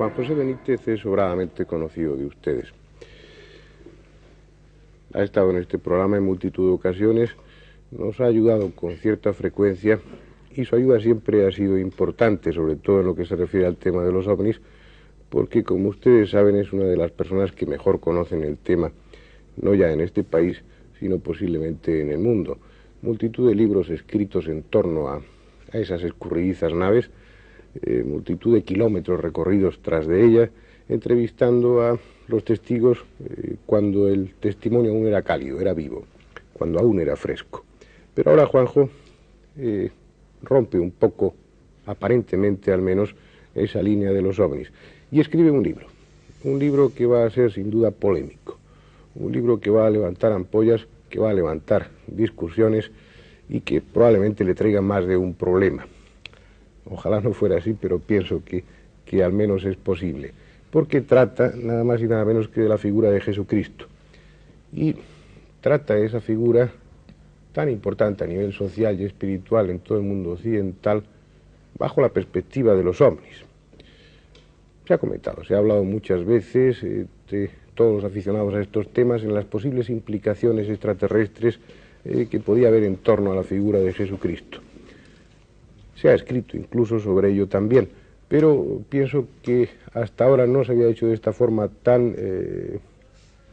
Juan José Benítez es sobradamente conocido de ustedes. Ha estado en este programa en multitud de ocasiones, nos ha ayudado con cierta frecuencia y su ayuda siempre ha sido importante, sobre todo en lo que se refiere al tema de los ovnis, porque como ustedes saben es una de las personas que mejor conocen el tema, no ya en este país, sino posiblemente en el mundo. Multitud de libros escritos en torno a esas escurridizas naves, multitud de kilómetros recorridos tras de ella, entrevistando a los testigos cuando el testimonio aún era cálido, era vivo, cuando aún era fresco. Pero ahora Juanjo rompe un poco, aparentemente al menos, esa línea de los ovnis y escribe un libro que va a ser sin duda polémico, un libro que va a levantar ampollas, que va a levantar discusiones y que probablemente le traiga más de un problema. Ojalá no fuera así, pero pienso que al menos es posible, porque trata nada más y nada menos que de la figura de Jesucristo. Y trata esa figura tan importante a nivel social y espiritual en todo el mundo occidental, bajo la perspectiva de los ovnis. Se ha comentado, se ha hablado muchas veces de todos los aficionados a estos temas en las posibles implicaciones extraterrestres que podía haber en torno a la figura de Jesucristo. Se ha escrito incluso sobre ello también, pero pienso que hasta ahora no se había hecho de esta forma tan,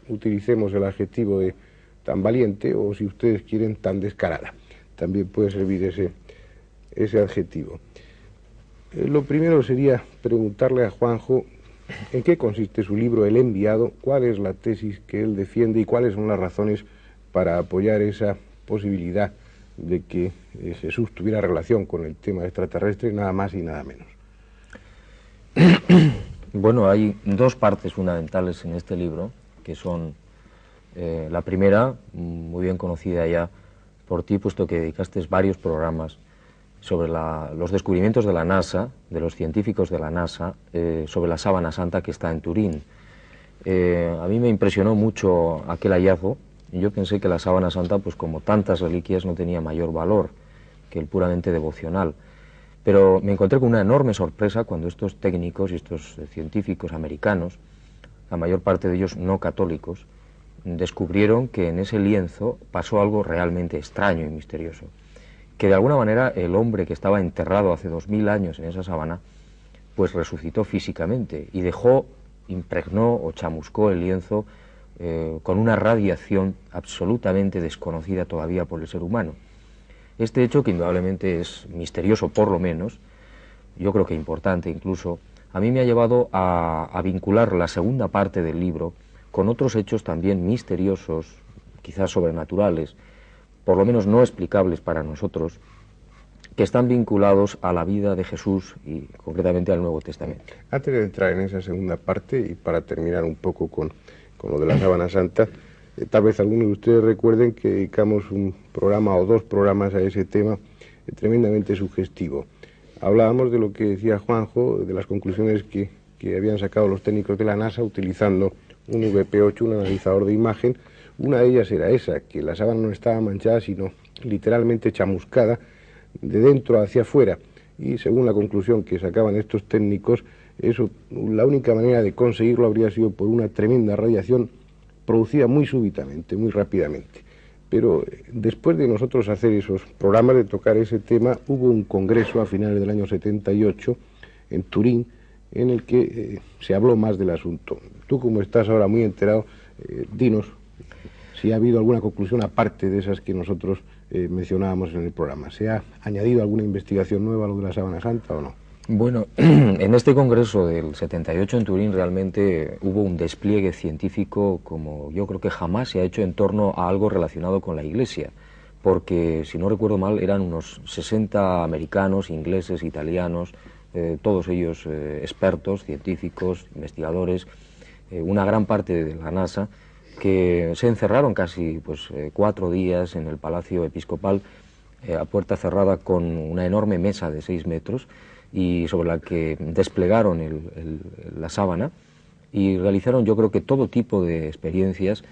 utilicemos el adjetivo de tan valiente, o si ustedes quieren, tan descarada. También puede servir ese adjetivo. Lo primero sería preguntarle a Juanjo en qué consiste su libro El Enviado, cuál es la tesis que él defiende y cuáles son las razones para apoyar esa posibilidad de que Jesús tuviera relación con el tema extraterrestre, nada más y nada menos. Bueno, hay dos partes fundamentales en este libro, que son la primera, muy bien conocida ya por ti, puesto que dedicaste varios programas sobre los descubrimientos de la NASA, de los científicos de la NASA, sobre la sábana santa que está en Turín. A mí me impresionó mucho aquel hallazgo. Y yo pensé que la sábana santa, pues como tantas reliquias, no tenía mayor valor que el puramente devocional. Pero me encontré con una enorme sorpresa cuando estos técnicos y estos científicos americanos, la mayor parte de ellos no católicos, descubrieron que en ese lienzo pasó algo realmente extraño y misterioso. Que de alguna manera el hombre que estaba enterrado hace 2000 años en esa sábana, pues resucitó físicamente y impregnó o chamuscó el lienzo con una radiación absolutamente desconocida todavía por el ser humano. Este hecho, que indudablemente es misterioso por lo menos, yo creo que importante incluso, a mí me ha llevado a vincular la segunda parte del libro con otros hechos también misteriosos, quizás sobrenaturales, por lo menos no explicables para nosotros, que están vinculados a la vida de Jesús y concretamente al Nuevo Testamento. Antes de entrar en esa segunda parte y para terminar un poco con lo de la sábana santa, tal vez algunos de ustedes recuerden que dedicamos un programa o dos programas a ese tema tremendamente sugestivo. Hablábamos de lo que decía Juanjo, de las conclusiones que habían sacado los técnicos de la NASA utilizando un VP8, un analizador de imagen. Una de ellas era esa, que la sábana no estaba manchada, sino literalmente chamuscada de dentro hacia afuera. Y según la conclusión que sacaban estos técnicos, eso, la única manera de conseguirlo habría sido por una tremenda radiación producida muy súbitamente, muy rápidamente. Pero después de nosotros hacer esos programas, de tocar ese tema, hubo un congreso a finales del año 78 en Turín, en el que se habló más del asunto. Tú, como estás ahora muy enterado, dinos si ha habido alguna conclusión aparte de esas que nosotros mencionábamos en el programa. ¿Se ha añadido alguna investigación nueva a lo de la sábana santa o no? Bueno, en este congreso del 78 en Turín realmente hubo un despliegue científico como yo creo que jamás se ha hecho en torno a algo relacionado con la Iglesia, porque si no recuerdo mal eran unos 60 americanos, ingleses, italianos, todos ellos expertos, científicos, investigadores, una gran parte de la NASA, que se encerraron casi 4 días en el Palacio Episcopal a puerta cerrada con una enorme mesa de 6 metros y sobre la que desplegaron la sábana y realizaron yo creo que todo tipo de experiencias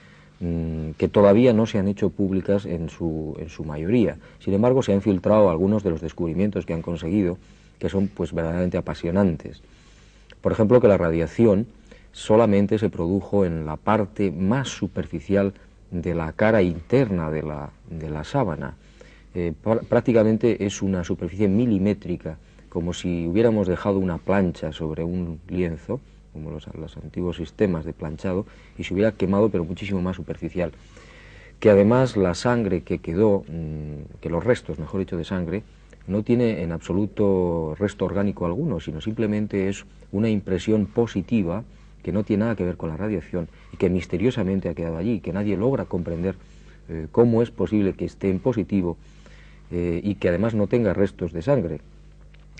que todavía no se han hecho públicas en su mayoría. Sin embargo, se han filtrado algunos de los descubrimientos que han conseguido, que son pues verdaderamente apasionantes. Por ejemplo, que la radiación solamente se produjo en la parte más superficial de la cara interna de la sábana. Prácticamente es una superficie milimétrica, como si hubiéramos dejado una plancha sobre un lienzo, como los antiguos sistemas de planchado, y se hubiera quemado, pero muchísimo más superficial. Que además la sangre que quedó, que los restos, mejor dicho, de sangre, no tiene en absoluto resto orgánico alguno, sino simplemente es una impresión positiva que no tiene nada que ver con la radiación y que misteriosamente ha quedado allí, que nadie logra comprender cómo es posible que esté en positivo y que además no tenga restos de sangre.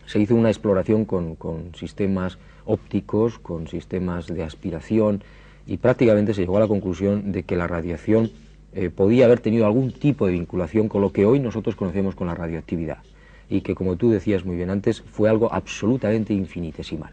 Se hizo una exploración con sistemas ópticos, con sistemas de aspiración, y prácticamente se llegó a la conclusión de que la radiación podía haber tenido algún tipo de vinculación con lo que hoy nosotros conocemos con la radioactividad, y que, como tú decías muy bien antes, fue algo absolutamente infinitesimal.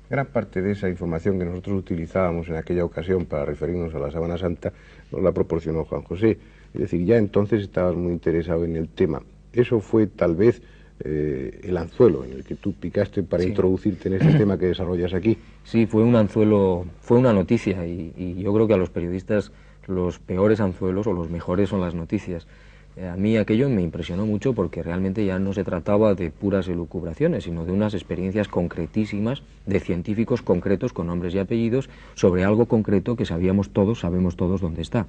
Gran parte de esa información que nosotros utilizábamos en aquella ocasión para referirnos a la Sábana Santa nos la proporcionó Juan José. Es decir, ya entonces estabas muy interesado en el tema. Eso fue tal vez el anzuelo en el que tú picaste para introducirte en este tema que desarrollas aquí. Sí, fue un anzuelo, fue una noticia, y yo creo que a los periodistas los peores anzuelos o los mejores son las noticias. A mí aquello me impresionó mucho porque realmente ya no se trataba de puras elucubraciones, sino de unas experiencias concretísimas de científicos concretos con nombres y apellidos sobre algo concreto que sabemos todos dónde está.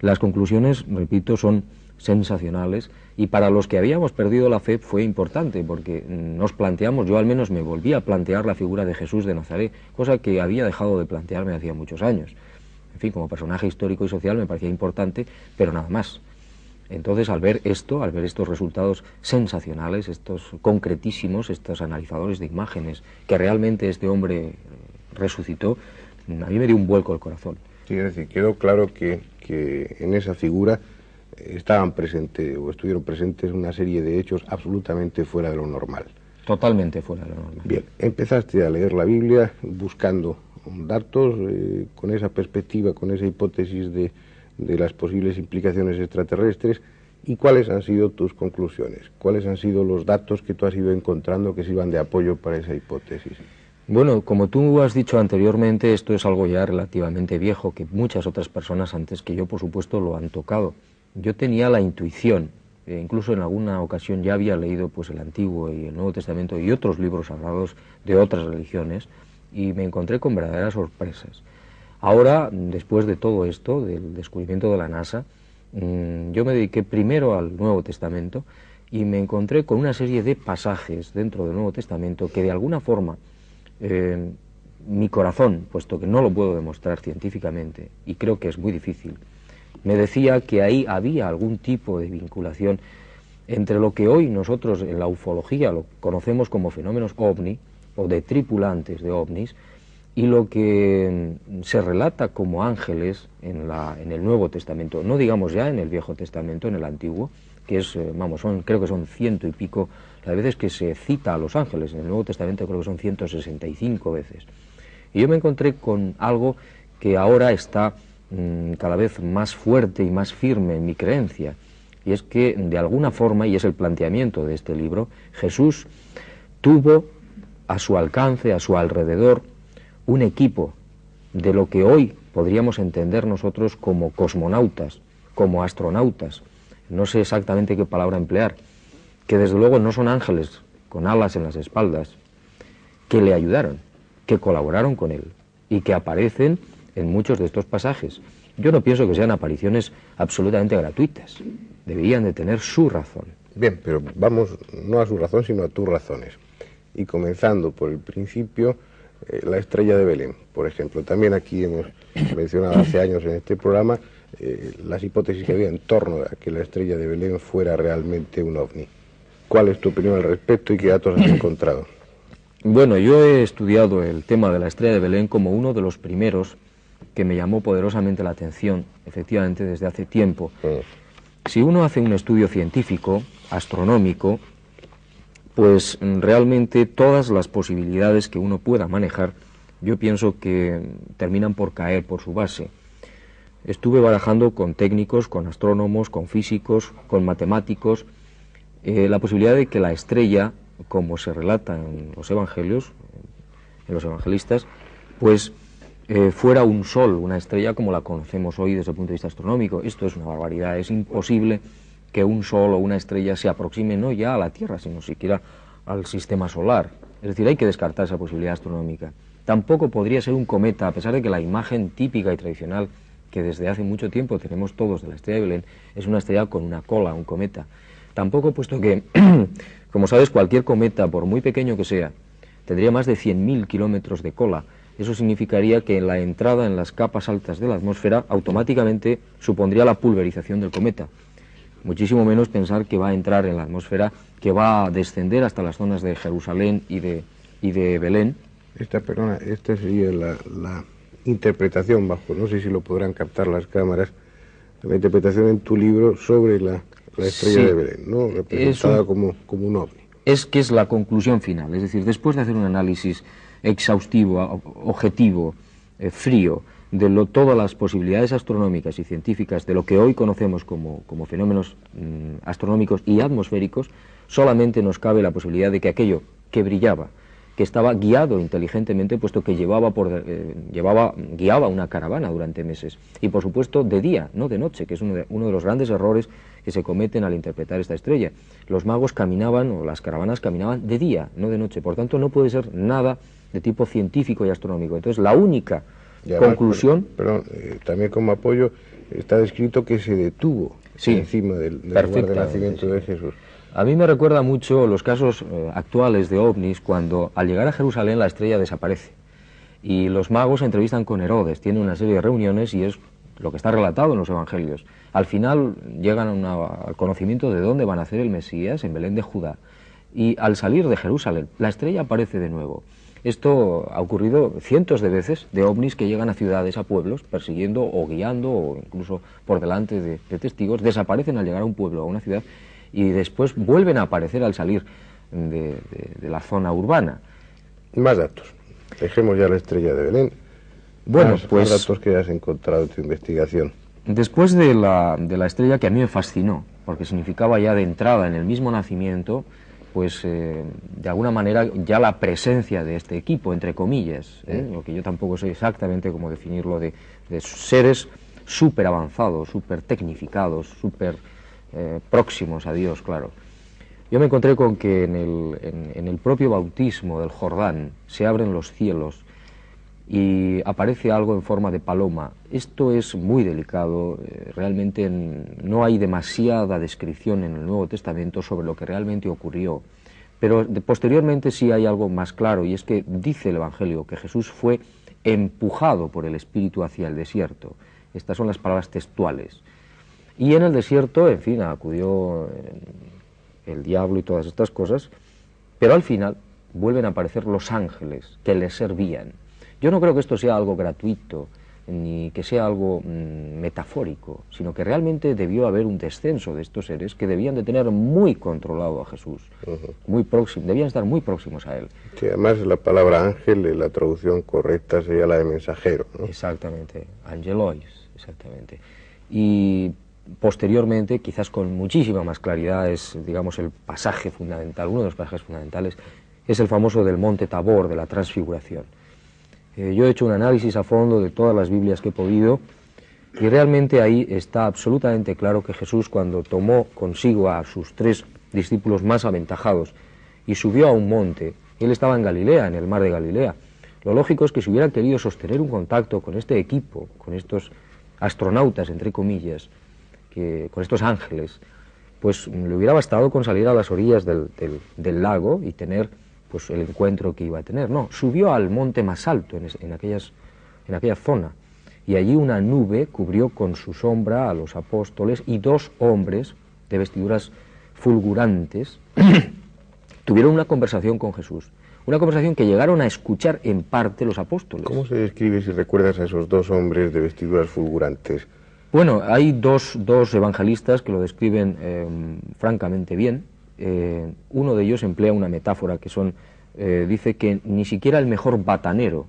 Las conclusiones, repito, son sensacionales, y para los que habíamos perdido la fe fue importante porque nos planteamos, yo al menos me volví a plantear la figura de Jesús de Nazaret, cosa que había dejado de plantearme hacía muchos años. En fin, como personaje histórico y social me parecía importante, pero nada más. Entonces, al ver esto, al ver estos resultados sensacionales, estos concretísimos, estos analizadores de imágenes, que realmente este hombre resucitó, a mí me dio un vuelco el corazón. Sí, es decir, quedó claro que en esa figura estaban presentes o estuvieron presentes una serie de hechos absolutamente fuera de lo normal. Totalmente fuera de lo normal. Bien, empezaste a leer la Biblia buscando datos con esa perspectiva, con esa hipótesis de las posibles implicaciones extraterrestres. ¿Y cuáles han sido tus conclusiones? ¿Cuáles han sido los datos que tú has ido encontrando que sirvan de apoyo para esa hipótesis? Bueno, como tú has dicho anteriormente, esto es algo ya relativamente viejo, que muchas otras personas antes que yo, por supuesto, lo han tocado. Yo tenía la intuición, incluso en alguna ocasión ya había leído pues el Antiguo y el Nuevo Testamento y otros libros sagrados de otras religiones, y me encontré con verdaderas sorpresas. Ahora, después de todo esto, del descubrimiento de la NASA, yo me dediqué primero al Nuevo Testamento y me encontré con una serie de pasajes dentro del Nuevo Testamento que de alguna forma mi corazón, puesto que no lo puedo demostrar científicamente y creo que es muy difícil, me decía que ahí había algún tipo de vinculación entre lo que hoy nosotros en la ufología lo conocemos como fenómenos ovni o de tripulantes de ovnis, y lo que se relata como ángeles en el Nuevo Testamento, no digamos ya en el Viejo Testamento, en el Antiguo, que es, creo que son 100 y pico las veces que se cita a los ángeles. En el Nuevo Testamento creo que son 165 veces. Y yo me encontré con algo que ahora está cada vez más fuerte y más firme en mi creencia, y es que de alguna forma, y es el planteamiento de este libro, Jesús tuvo a su alcance, a su alrededor, un equipo de lo que hoy podríamos entender nosotros como cosmonautas, como astronautas, no sé exactamente qué palabra emplear, que desde luego no son ángeles con alas en las espaldas, que le ayudaron, que colaboraron con él y que aparecen en muchos de estos pasajes. Yo no pienso que sean apariciones absolutamente gratuitas, deberían de tener su razón. Bien, pero vamos no a su razón, sino a tus razones. Y comenzando por el principio, la estrella de Belén, por ejemplo. También aquí hemos mencionado hace años en este programa las hipótesis que había en torno a que la estrella de Belén fuera realmente un ovni. ¿Cuál es tu opinión al respecto y qué datos has encontrado? Bueno, yo he estudiado el tema de la estrella de Belén como uno de los primeros que me llamó poderosamente la atención, efectivamente, desde hace tiempo. Si uno hace un estudio científico, astronómico, pues realmente todas las posibilidades que uno pueda manejar, yo pienso que terminan por caer por su base. Estuve barajando con técnicos, con astrónomos, con físicos, con matemáticos, la posibilidad de que la estrella, como se relata en los evangelios, en los evangelistas, pues fuera un sol, una estrella como la conocemos hoy desde el punto de vista astronómico. Esto es una barbaridad, es imposible que un sol o una estrella se aproxime no ya a la Tierra, sino siquiera al sistema solar. Es decir, hay que descartar esa posibilidad astronómica. Tampoco podría ser un cometa, a pesar de que la imagen típica y tradicional que desde hace mucho tiempo tenemos todos de la estrella de Belén es una estrella con una cola, un cometa. Tampoco, puesto que, como sabes, cualquier cometa, por muy pequeño que sea, tendría más de 100.000 kilómetros de cola. Eso significaría que la entrada en las capas altas de la atmósfera automáticamente supondría la pulverización del cometa. Muchísimo menos pensar que va a entrar en la atmósfera, que va a descender hasta las zonas de Jerusalén y de Belén. Esta sería la interpretación bajo, no sé si lo podrán captar las cámaras, la interpretación en tu libro sobre la estrella de Belén, ¿no? Representada como un ovni. Es que es la conclusión final, es decir, después de hacer un análisis exhaustivo, objetivo, frío, de todas las posibilidades astronómicas y científicas de lo que hoy conocemos como fenómenos astronómicos y atmosféricos, solamente nos cabe la posibilidad de que aquello que brillaba, que estaba guiado inteligentemente, puesto que guiaba una caravana durante meses, y por supuesto de día, no de noche, que es uno de los grandes errores que se cometen al interpretar esta estrella. Los magos caminaban, o las caravanas caminaban de día, no de noche, por tanto no puede ser nada de tipo científico y astronómico. Entonces la única conclusión... También como apoyo está descrito que se detuvo encima del lugar de nacimiento de Jesús. A mí me recuerda mucho los casos actuales de ovnis, cuando al llegar a Jerusalén la estrella desaparece y los magos se entrevistan con Herodes, tienen una serie de reuniones y es lo que está relatado en los evangelios. Al final llegan al conocimiento de dónde va a nacer el Mesías, en Belén de Judá, y al salir de Jerusalén la estrella aparece de nuevo. Esto ha ocurrido cientos de veces, de ovnis que llegan a ciudades, a pueblos, persiguiendo o guiando o incluso por delante de testigos, desaparecen al llegar a un pueblo, a una ciudad, y después vuelven a aparecer al salir de la zona urbana. Más datos. Dejemos ya la estrella de Belén. Bueno, más datos que has encontrado en tu investigación. Después de la estrella, que a mí me fascinó, porque significaba ya de entrada en el mismo nacimiento, pues de alguna manera ya la presencia de este equipo, entre comillas, lo que yo tampoco sé exactamente cómo definirlo, de seres súper avanzados, súper tecnificados, súper próximos a Dios, claro. Yo me encontré con que en el propio bautismo del Jordán se abren los cielos y aparece algo en forma de paloma. Esto es muy delicado, realmente no hay demasiada descripción en el Nuevo Testamento sobre lo que realmente ocurrió, pero posteriormente sí hay algo más claro, y es que dice el Evangelio que Jesús fue empujado por el Espíritu hacia el desierto. Estas son las palabras textuales. Y en el desierto, en fin, acudió el diablo y todas estas cosas, pero al final vuelven a aparecer los ángeles que le servían. Yo no creo que esto sea algo gratuito, ni que sea algo metafórico, sino que realmente debió haber un descenso de estos seres que debían de tener muy controlado a Jesús, muy próximo, debían estar muy próximos a él. Sí, además la palabra ángel, la traducción correcta sería la de mensajero, ¿no? Exactamente, angelois, exactamente. Y posteriormente, quizás con muchísima más claridad, es, digamos, el pasaje fundamental, uno de los pasajes fundamentales, es el famoso del Monte Tabor, de la Transfiguración. Yo he hecho un análisis a fondo de todas las Biblias que he podido y realmente ahí está absolutamente claro que Jesús, cuando tomó consigo a sus 3 discípulos más aventajados y subió a un monte, él estaba en Galilea, en el mar de Galilea. Lo lógico es que si hubiera querido sostener un contacto con este equipo, con estos astronautas, entre comillas, con estos ángeles, pues le hubiera bastado con salir a las orillas del lago y tener pues el encuentro que iba a tener. No, subió al monte más alto en aquella zona, y allí una nube cubrió con su sombra a los apóstoles, y 2 hombres de vestiduras fulgurantes tuvieron una conversación con Jesús, una conversación que llegaron a escuchar en parte los apóstoles. ¿Cómo se describe, si recuerdas, a esos 2 hombres de vestiduras fulgurantes? Bueno, hay dos evangelistas que lo describen francamente bien. Uno de ellos emplea una metáfora que dice que ni siquiera el mejor batanero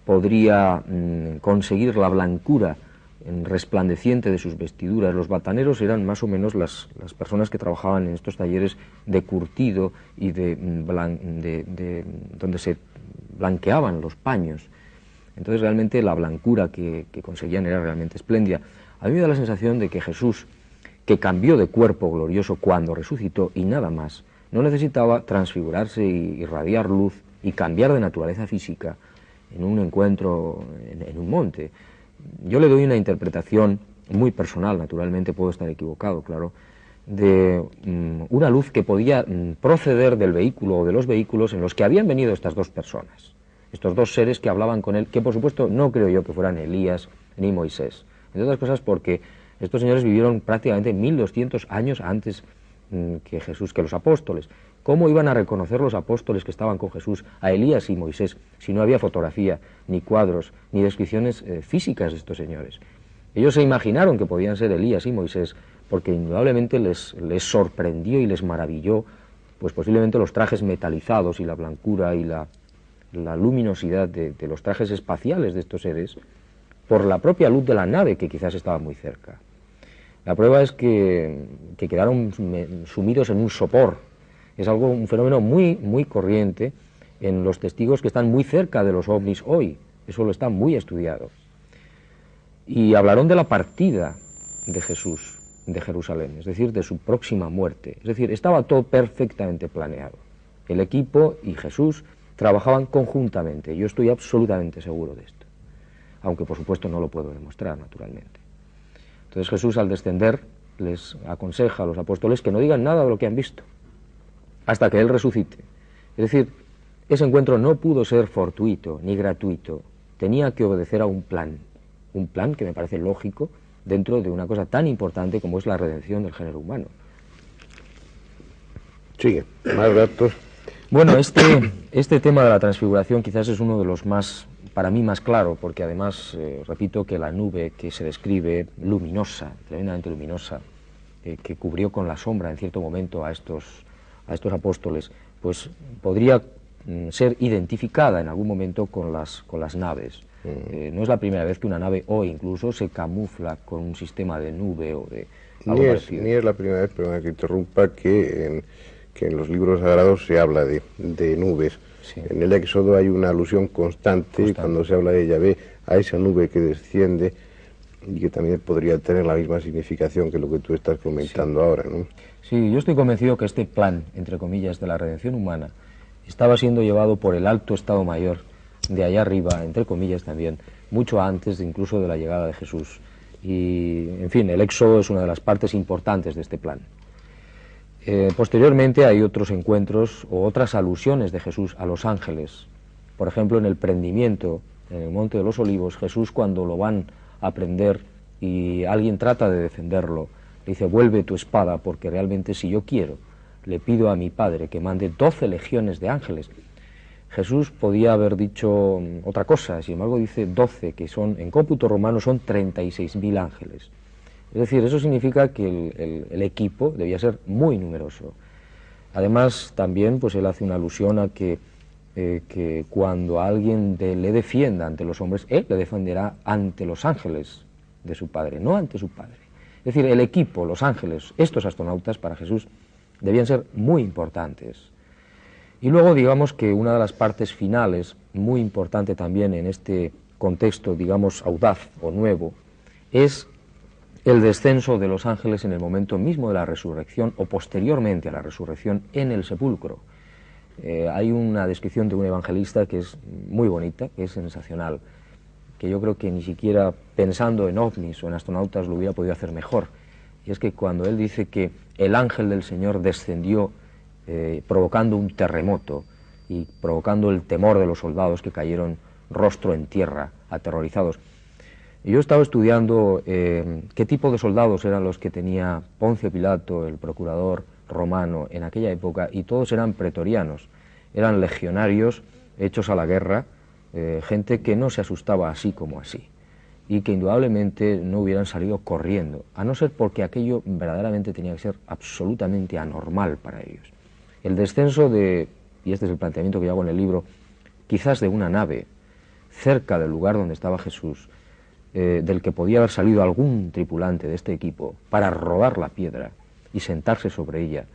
podría conseguir la blancura resplandeciente de sus vestiduras. Los bataneros eran más o menos las personas que trabajaban en estos talleres de curtido y donde se blanqueaban los paños. Entonces realmente la blancura que conseguían era realmente espléndida. A mí me da la sensación de que Jesús, que cambió de cuerpo glorioso cuando resucitó y nada más, no necesitaba transfigurarse y irradiar luz y cambiar de naturaleza física en un encuentro en un monte. Yo le doy una interpretación muy personal, naturalmente puedo estar equivocado, claro, de una luz que podía proceder del vehículo o de los vehículos en los que habían venido estas dos personas, estos dos seres que hablaban con él, que por supuesto no creo yo que fueran Elías ni Moisés, entre otras cosas porque estos señores vivieron prácticamente 1200 años antes que Jesús, que los apóstoles. ¿Cómo iban a reconocer los apóstoles que estaban con Jesús a Elías y Moisés si no había fotografía, ni cuadros, ni descripciones físicas de estos señores? Ellos se imaginaron que podían ser Elías y Moisés porque indudablemente les sorprendió y les maravilló, pues posiblemente los trajes metalizados y la blancura y la luminosidad de los trajes espaciales de estos seres por la propia luz de la nave que quizás estaba muy cerca. La prueba es que quedaron sumidos en un sopor. Es un fenómeno muy corriente en los testigos que están muy cerca de los ovnis hoy. Eso lo está muy estudiado. Y hablaron de la partida de Jesús de Jerusalén, es decir, de su próxima muerte. Es decir, estaba todo perfectamente planeado. El equipo y Jesús trabajaban conjuntamente. Yo estoy absolutamente seguro de esto. Aunque, por supuesto, no lo puedo demostrar, naturalmente. Entonces Jesús, al descender, les aconseja a los apóstoles que no digan nada de lo que han visto, hasta que Él resucite. Es decir, ese encuentro no pudo ser fortuito ni gratuito, tenía que obedecer a un plan que me parece lógico dentro de una cosa tan importante como es la redención del género humano. Sigue, más datos. Bueno, este tema de la transfiguración quizás es uno de los más, para mí, más claro, porque además, repito, que la nube que se describe, luminosa, tremendamente luminosa, que cubrió con la sombra en cierto momento a estos apóstoles, pues podría ser identificada en algún momento con las naves. No es la primera vez que una nave hoy incluso se camufla con un sistema de nube o de algo parecido. Ni es la primera vez, perdona que interrumpa, que en los libros sagrados se habla de nubes. Sí. En el Éxodo hay una alusión constante cuando se habla de Yahvé a esa nube que desciende y que también podría tener la misma significación que lo que tú estás comentando ahora, ¿no? Sí, yo estoy convencido que este plan, entre comillas, de la redención humana estaba siendo llevado por el alto Estado Mayor de allá arriba, entre comillas también, mucho antes incluso de la llegada de Jesús. Y, en fin, el Éxodo es una de las partes importantes de este plan. Posteriormente hay otros encuentros o otras alusiones de Jesús a los ángeles. Por ejemplo, en el prendimiento, en el Monte de los Olivos, Jesús, cuando lo van a prender y alguien trata de defenderlo, le dice: vuelve tu espada, porque realmente si yo quiero, le pido a mi Padre que mande 12 legiones de ángeles. Jesús podía haber dicho otra cosa, sin embargo dice 12, que son, en cómputo romano, son 36.000 ángeles. Es decir, eso significa que el equipo debía ser muy numeroso. Además, también pues él hace una alusión a que cuando alguien le defienda ante los hombres, él le defenderá ante los ángeles de su Padre, no ante su Padre. Es decir, el equipo, los ángeles, estos astronautas para Jesús debían ser muy importantes. Y luego, digamos que una de las partes finales, muy importante también en este contexto, digamos, audaz o nuevo, es el descenso de los ángeles en el momento mismo de la resurrección o posteriormente a la resurrección en el sepulcro. Hay una descripción de un evangelista que es muy bonita, que es sensacional, que yo creo que ni siquiera pensando en ovnis o en astronautas lo hubiera podido hacer mejor. Y es que cuando él dice que el ángel del Señor descendió provocando un terremoto y provocando el temor de los soldados que cayeron rostro en tierra, aterrorizados. Y yo he estado estudiando qué tipo de soldados eran los que tenía Poncio Pilato, el procurador romano, en aquella época, y todos eran pretorianos, eran legionarios hechos a la guerra, gente que no se asustaba así como así, y que indudablemente no hubieran salido corriendo, a no ser porque aquello verdaderamente tenía que ser absolutamente anormal para ellos. El descenso y este es el planteamiento que yo hago en el libro, quizás de una nave cerca del lugar donde estaba Jesús, del que podía haber salido algún tripulante de este equipo para robar la piedra y sentarse sobre ella,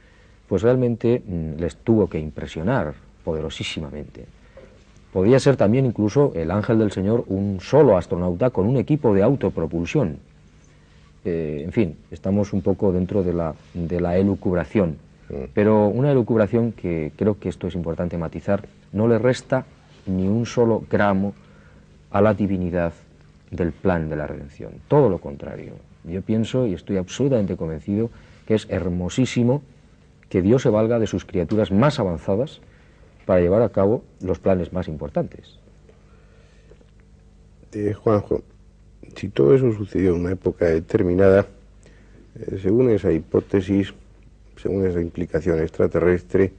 pues realmente les tuvo que impresionar poderosísimamente. Podría ser también incluso el ángel del Señor un solo astronauta con un equipo de autopropulsión. En fin, estamos un poco dentro de la elucubración, pero una elucubración que creo que esto es importante matizar, no le resta ni un solo gramo a la divinidad del plan de la redención. Todo lo contrario. Yo pienso y estoy absolutamente convencido que es hermosísimo que Dios se valga de sus criaturas más avanzadas para llevar a cabo los planes más importantes. Juanjo, si todo eso sucedió en una época determinada, según esa hipótesis, según esa implicación extraterrestre,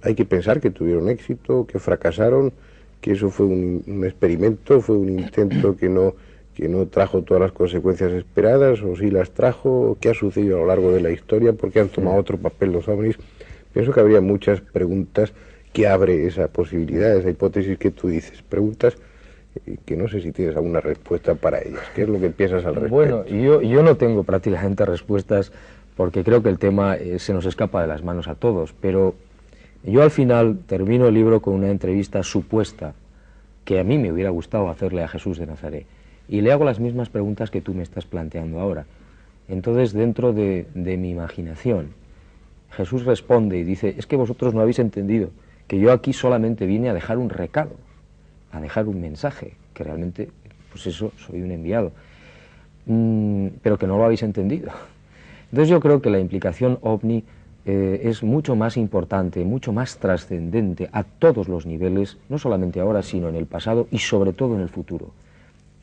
hay que pensar que tuvieron éxito, que fracasaron, que eso fue un experimento, fue un intento que no trajo todas las consecuencias esperadas, o sí las trajo, qué ha sucedido a lo largo de la historia, por qué han tomado otro papel los ovnis. Pienso que habría muchas preguntas que abre esa posibilidad, esa hipótesis que tú dices, preguntas que no sé si tienes alguna respuesta para ellas. ¿Qué es lo que piensas al respecto? Bueno, yo no tengo prácticamente respuestas porque creo que el tema se nos escapa de las manos a todos, pero yo al final termino el libro con una entrevista supuesta que a mí me hubiera gustado hacerle a Jesús de Nazaret y le hago las mismas preguntas que tú me estás planteando ahora. Entonces, dentro de mi imaginación, Jesús responde y dice, es que vosotros no habéis entendido que yo aquí solamente vine a dejar un recado, a dejar un mensaje, que realmente, pues eso, soy un enviado, pero que no lo habéis entendido. Entonces yo creo que la implicación ovni es mucho más importante, mucho más trascendente a todos los niveles, no solamente ahora, sino en el pasado y sobre todo en el futuro.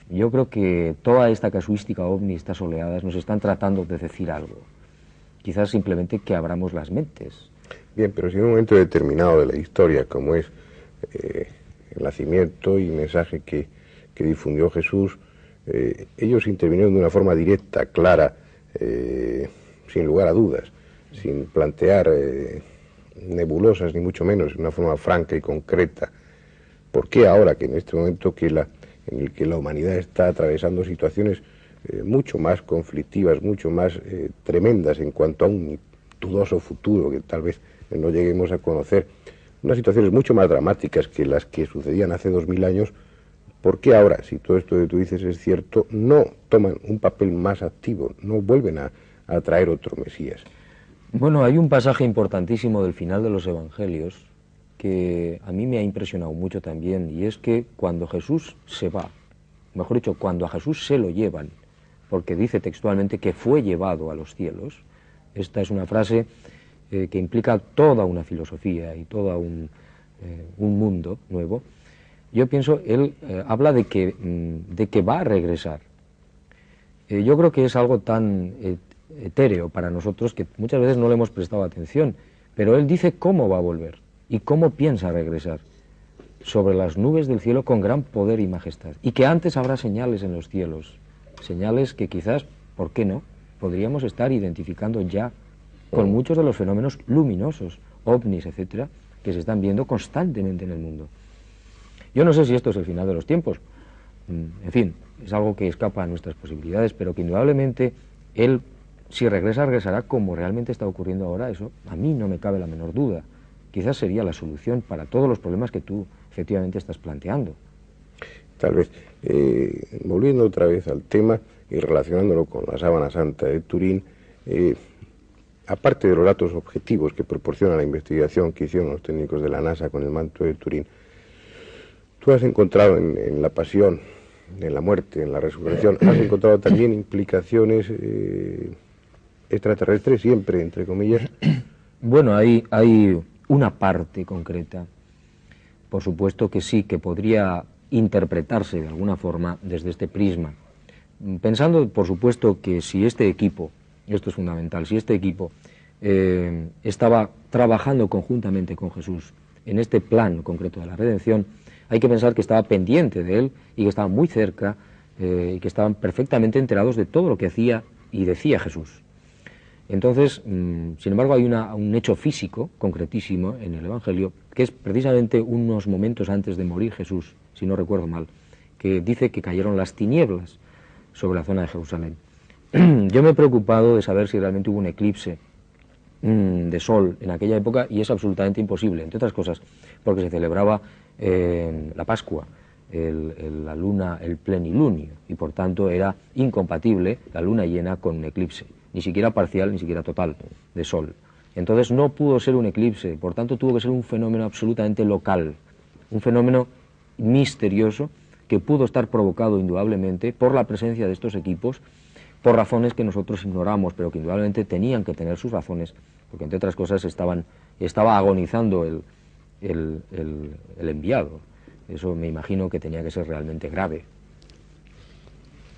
Yo creo que toda esta casuística ovni, estas oleadas, nos están tratando de decir algo. Quizás simplemente que abramos las mentes. Bien, pero si en un momento determinado de la historia, como es el nacimiento y mensaje que difundió Jesús, ellos intervinieron de una forma directa, clara, sin lugar a dudas, sin plantear nebulosas, ni mucho menos, de una forma franca y concreta. ¿Por qué ahora, que en este momento en el que la humanidad está atravesando situaciones mucho más conflictivas, mucho más tremendas en cuanto a un dudoso futuro que tal vez no lleguemos a conocer, unas situaciones mucho más dramáticas que las que sucedían hace 2000 años, ¿por qué ahora, si todo esto que tú dices es cierto, no toman un papel más activo, no vuelven a traer otro Mesías? Bueno, hay un pasaje importantísimo del final de los Evangelios que a mí me ha impresionado mucho también, y es que cuando Jesús se va, mejor dicho, cuando a Jesús se lo llevan, porque dice textualmente que fue llevado a los cielos, esta es una frase que implica toda una filosofía y todo un mundo nuevo. Yo pienso, él habla de que va a regresar. Yo creo que es algo tan etéreo para nosotros que muchas veces no le hemos prestado atención, pero él dice cómo va a volver y cómo piensa regresar sobre las nubes del cielo con gran poder y majestad, y que antes habrá señales en los cielos, señales que quizás, ¿por qué no?, podríamos estar identificando ya con muchos de los fenómenos luminosos, ovnis, etcétera, que se están viendo constantemente en el mundo. Yo no sé si esto es el final de los tiempos, en fin, es algo que escapa a nuestras posibilidades, pero que indudablemente él, si regresa, regresará como realmente está ocurriendo ahora. Eso a mí no me cabe la menor duda. Quizás sería la solución para todos los problemas que tú efectivamente estás planteando. Tal vez. Volviendo otra vez al tema y relacionándolo con la Sábana Santa de Turín, aparte de los datos objetivos que proporciona la investigación que hicieron los técnicos de la NASA con el manto de Turín, tú has encontrado en la pasión, en la muerte, en la resurrección, has encontrado también implicaciones extraterrestres, siempre, entre comillas. Bueno, hay una parte concreta, por supuesto que sí, que podría interpretarse de alguna forma desde este prisma, pensando, por supuesto, que si este equipo, esto es fundamental, si este equipo estaba trabajando conjuntamente con Jesús en este plan concreto de la redención, hay que pensar que estaba pendiente de él y que estaba muy cerca y que estaban perfectamente enterados de todo lo que hacía y decía Jesús. Entonces, sin embargo, hay un hecho físico, concretísimo, en el Evangelio, que es precisamente unos momentos antes de morir Jesús, si no recuerdo mal, que dice que cayeron las tinieblas sobre la zona de Jerusalén. Yo me he preocupado de saber si realmente hubo un eclipse de sol en aquella época y es absolutamente imposible, entre otras cosas, porque se celebraba la Pascua, la luna, el plenilunio, y por tanto era incompatible la luna llena con un eclipse, ni siquiera parcial, ni siquiera total, de sol. Entonces no pudo ser un eclipse, por tanto tuvo que ser un fenómeno absolutamente local, un fenómeno misterioso que pudo estar provocado indudablemente por la presencia de estos equipos, por razones que nosotros ignoramos, pero que indudablemente tenían que tener sus razones, porque entre otras cosas estaba agonizando el enviado. Eso me imagino que tenía que ser realmente grave.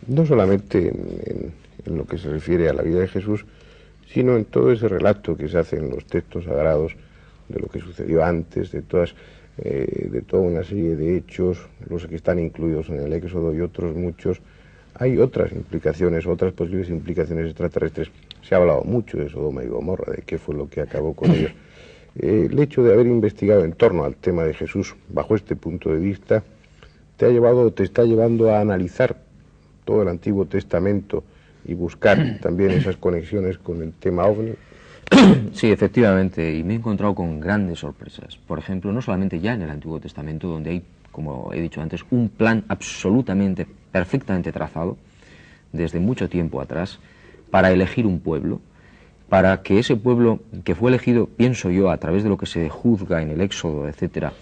No solamente en lo que se refiere a la vida de Jesús, sino en todo ese relato que se hace en los textos sagrados de lo que sucedió antes, de toda una serie de hechos, los que están incluidos en el Éxodo y otros muchos. Hay otras implicaciones, otras posibles implicaciones extraterrestres. Se ha hablado mucho de Sodoma y Gomorra, de qué fue lo que acabó con ellos. El hecho de haber investigado en torno al tema de Jesús bajo este punto de vista te está llevando a analizar todo el Antiguo Testamento y buscar también esas conexiones con el tema OVNI. Sí, efectivamente, y me he encontrado con grandes sorpresas. Por ejemplo, no solamente ya en el Antiguo Testamento, donde hay, como he dicho antes, un plan absolutamente, perfectamente trazado, desde mucho tiempo atrás, para elegir un pueblo, para que ese pueblo, que fue elegido, pienso yo, a través de lo que se juzga en el Éxodo, etcétera,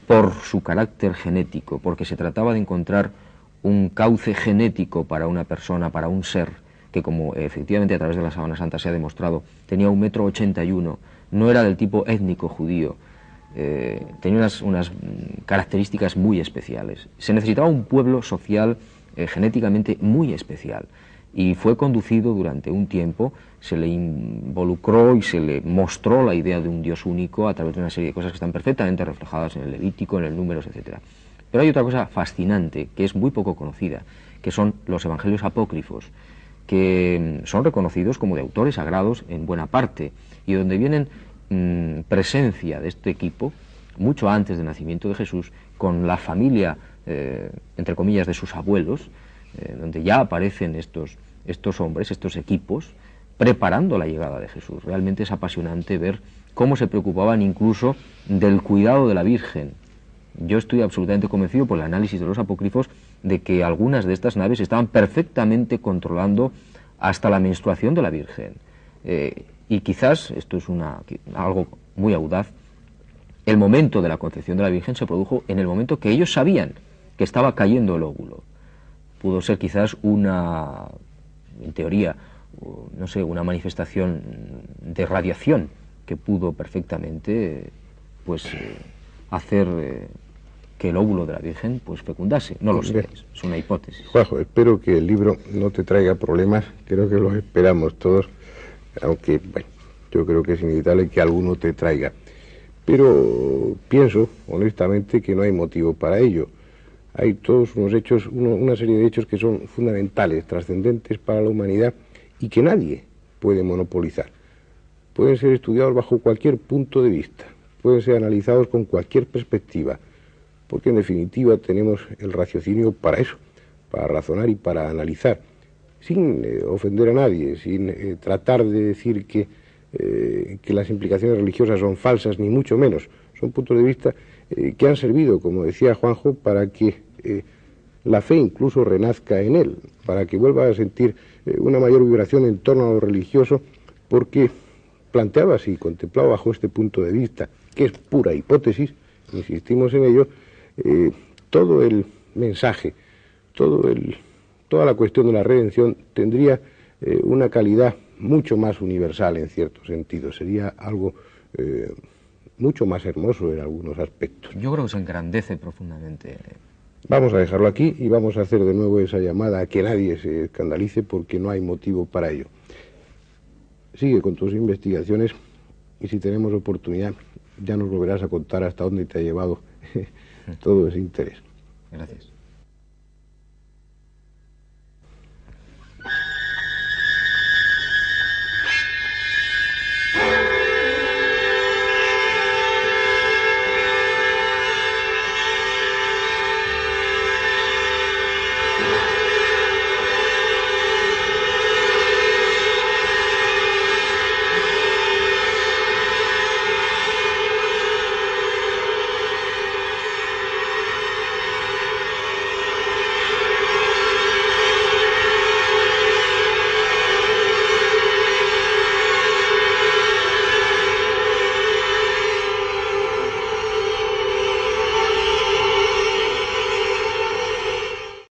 por su carácter genético, porque se trataba de encontrar un cauce genético para una persona, para un ser, que como efectivamente a través de la Sábana Santa se ha demostrado, tenía 1,81 m, no era del tipo étnico judío, tenía unas características muy especiales. Se necesitaba un pueblo social genéticamente muy especial y fue conducido durante un tiempo, se le involucró y se le mostró la idea de un Dios único a través de una serie de cosas que están perfectamente reflejadas en el Levítico, en el Números, etc. Pero hay otra cosa fascinante que es muy poco conocida, que son los evangelios apócrifos, que son reconocidos como de autores sagrados en buena parte, y donde vienen presencia de este equipo, mucho antes del nacimiento de Jesús, con la familia, entre comillas, de sus abuelos, donde ya aparecen estos hombres, estos equipos, preparando la llegada de Jesús. Realmente es apasionante ver cómo se preocupaban incluso del cuidado de la Virgen. Yo estoy absolutamente convencido por el análisis de los apócrifos de que algunas de estas naves estaban perfectamente controlando hasta la menstruación de la Virgen. Y quizás, esto es algo muy audaz, el momento de la concepción de la Virgen se produjo en el momento que ellos sabían que estaba cayendo el óvulo. Pudo ser quizás en teoría, no sé, una manifestación de radiación que pudo perfectamente hacer que el óvulo de la Virgen fecundase. No lo sé, es una hipótesis. Juanjo, espero que el libro no te traiga problemas, creo que los esperamos todos, aunque bueno, yo creo que es inevitable que alguno te traiga. Pero pienso, honestamente, que no hay motivo para ello. Hay todos unos hechos, una serie de hechos que son fundamentales, trascendentes para la humanidad y que nadie puede monopolizar. Pueden ser estudiados bajo cualquier punto de vista, pueden ser analizados con cualquier perspectiva, porque en definitiva tenemos el raciocinio para eso, para razonar y para analizar, sin ofender a nadie, sin tratar de decir que las implicaciones religiosas son falsas, ni mucho menos. Son puntos de vista que han servido, como decía Juanjo, para que la fe incluso renazca en él, para que vuelva a sentir una mayor vibración en torno a lo religioso, porque planteaba así, contemplaba bajo este punto de vista, que es pura hipótesis, insistimos en ello, todo el mensaje, toda la cuestión de la redención tendría una calidad mucho más universal en cierto sentido, sería algo mucho más hermoso en algunos aspectos. Yo creo que se engrandece profundamente. Vamos a dejarlo aquí y vamos a hacer de nuevo esa llamada a que nadie se escandalice porque no hay motivo para ello. Sigue con tus investigaciones y si tenemos oportunidad ya nos volverás a contar hasta dónde te ha llevado todo ese interés. Gracias.